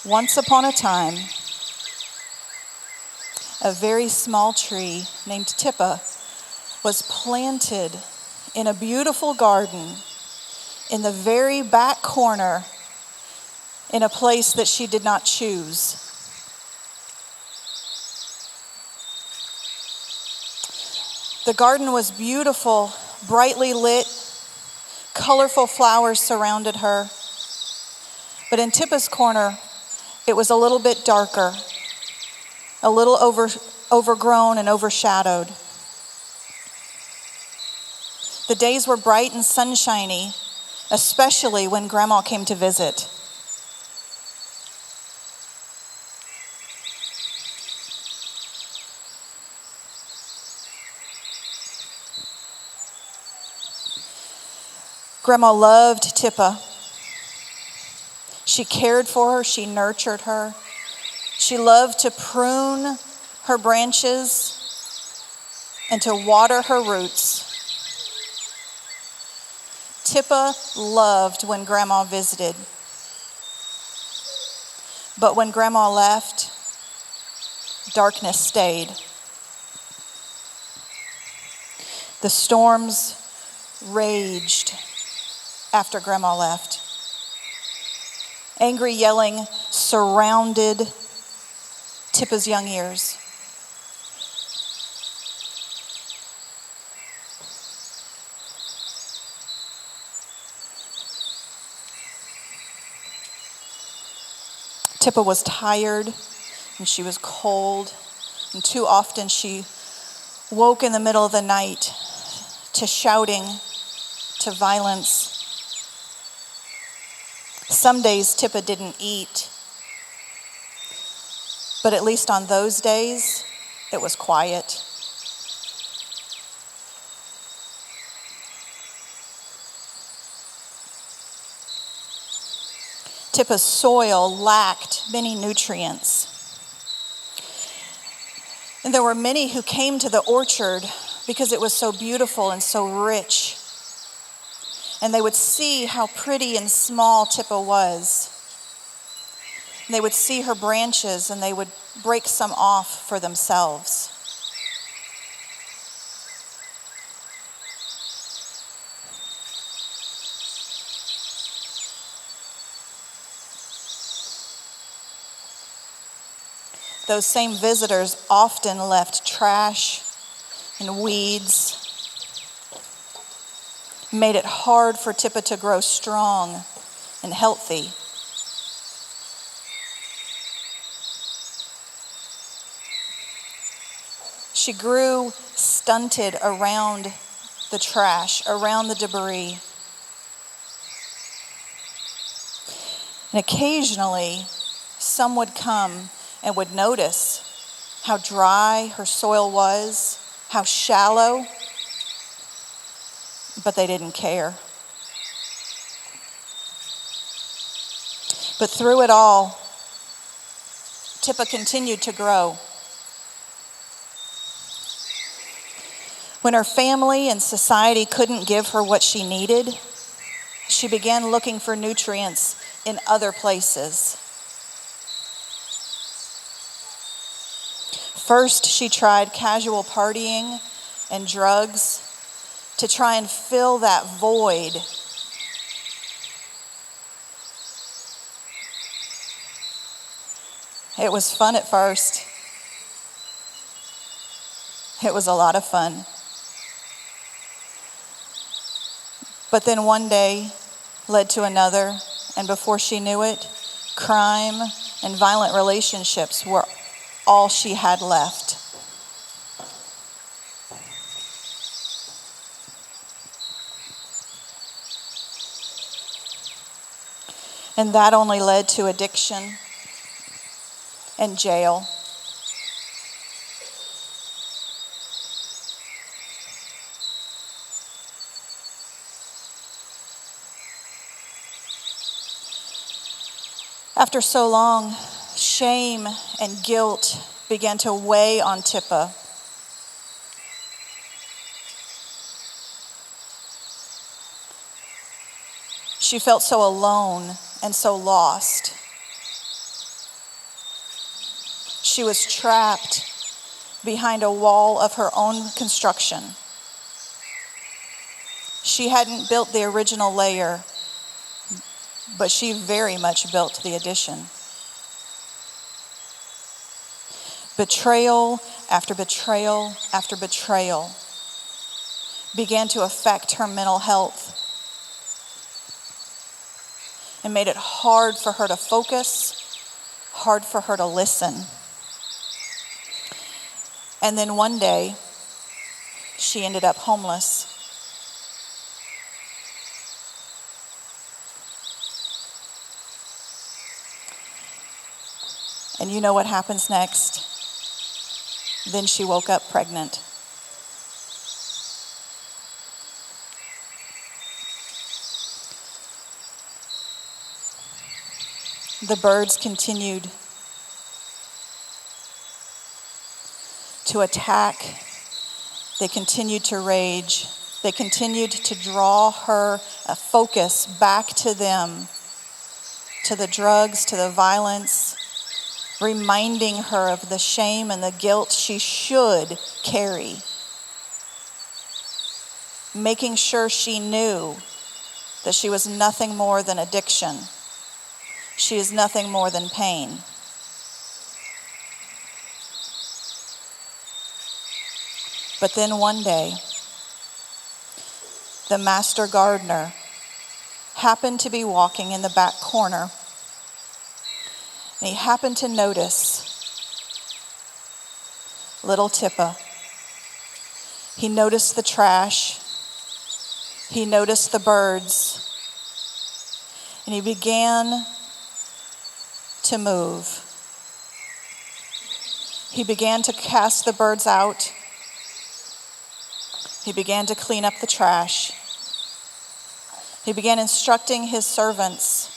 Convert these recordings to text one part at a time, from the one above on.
Once upon a time, a very small tree named Tippa was planted in a beautiful garden in the very back corner in a place that she did not choose. The garden was beautiful, brightly lit, colorful flowers surrounded her. But in Tippa's corner, it was a little bit darker, a little overgrown and overshadowed. The days were bright and sunshiny, especially when Grandma came to visit. Grandma loved Tippa. She cared for her, she nurtured her. She loved to prune her branches and to water her roots. Tippa loved when Grandma visited. But when Grandma left, darkness stayed. The storms raged after Grandma left. Angry yelling surrounded Tippa's young ears. Tippa was tired and she was cold, and too often she woke in the middle of the night to shouting, to violence. Some days Tippa didn't eat, but at least on those days, it was quiet. Tippa's soil lacked many nutrients. And there were many who came to the orchard because it was so beautiful and so rich. And they would see how pretty and small Tippa was. And they would see her branches and they would break some off for themselves. Those same visitors often left trash and weeds, made it hard for Tippa to grow strong and healthy. She grew stunted around the trash, around the debris. And occasionally, some would come and would notice how dry her soil was, how shallow, but they didn't care. But through it all, Tippa continued to grow. When her family and society couldn't give her what she needed, she began looking for nutrients in other places. First, she tried casual partying and drugs to try and fill that void. It was fun at first. It was a lot of fun. But then one day led to another, and before she knew it, crime and violent relationships were all she had left. And that only led to addiction and jail. After so long, shame and guilt began to weigh on Tippa. She felt so alone and so lost. She was trapped behind a wall of her own construction. She hadn't built the original layer, but she very much built the addition. Betrayal after betrayal after betrayal began to affect her mental health and made it hard for her to focus, hard for her to listen. And then one day, she ended up homeless. And you know what happens next? Then she woke up pregnant. The birds continued to attack. They continued to rage. They continued to draw her focus back to them, to the drugs, to the violence, reminding her of the shame and the guilt she should carry, making sure she knew that she was nothing more than addiction. She is nothing more than pain. But then one day, the master gardener happened to be walking in the back corner, and he happened to notice little Tippa. He noticed the trash. He noticed the birds. And he began to move. He began to cast the birds out. He began to clean up the trash. He began instructing his servants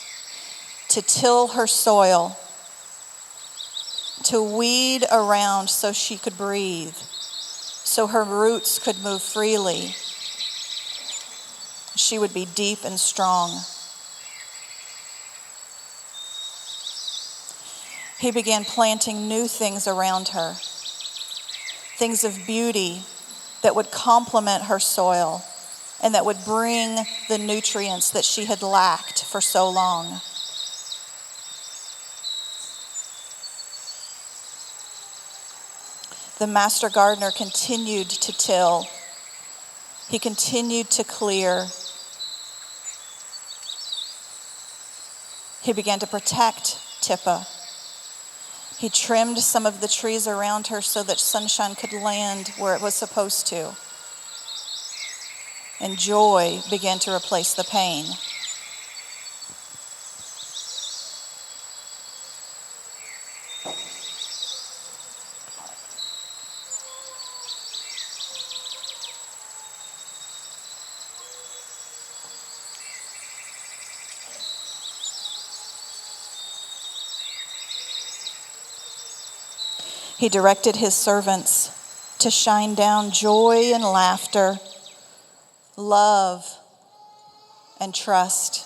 to till her soil, to weed around so she could breathe, so her roots could move freely. She would be deep and strong. He began planting new things around her, things of beauty that would complement her soil and that would bring the nutrients that she had lacked for so long. The master gardener continued to till. He continued to clear. He began to protect Tippa. He trimmed some of the trees around her so that sunshine could land where it was supposed to. And joy began to replace the pain. He directed his servants to shine down joy and laughter, love and trust.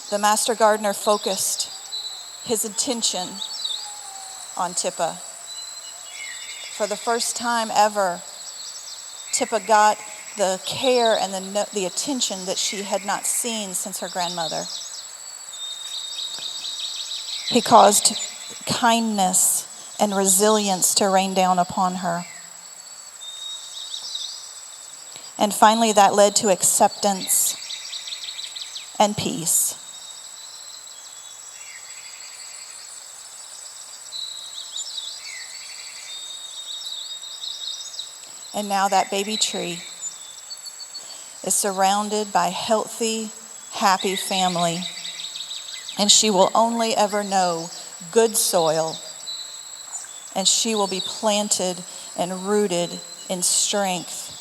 The master gardener focused his attention on Tippa. For the first time ever, Tippa got the care and the attention that she had not seen since her grandmother. He caused kindness and resilience to rain down upon her. And finally, that led to acceptance and peace. And now that baby tree is surrounded by healthy, happy family. And she will only ever know good soil. And she will be planted and rooted in strength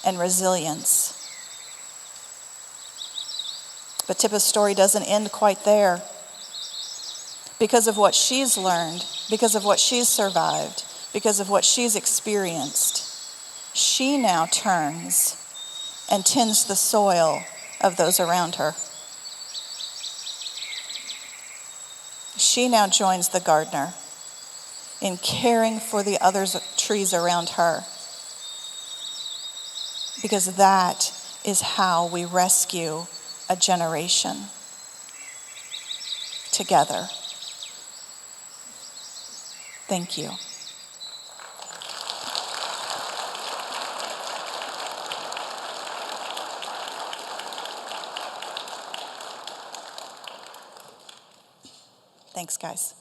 and resilience. But Tippa's story doesn't end quite there. Because of what she's learned, because of what she's survived, because of what she's experienced, she now turns and tends the soil of those around her. She now joins the gardener in caring for the other trees around her, because that is how we rescue a generation together. Thank you. Thanks, guys.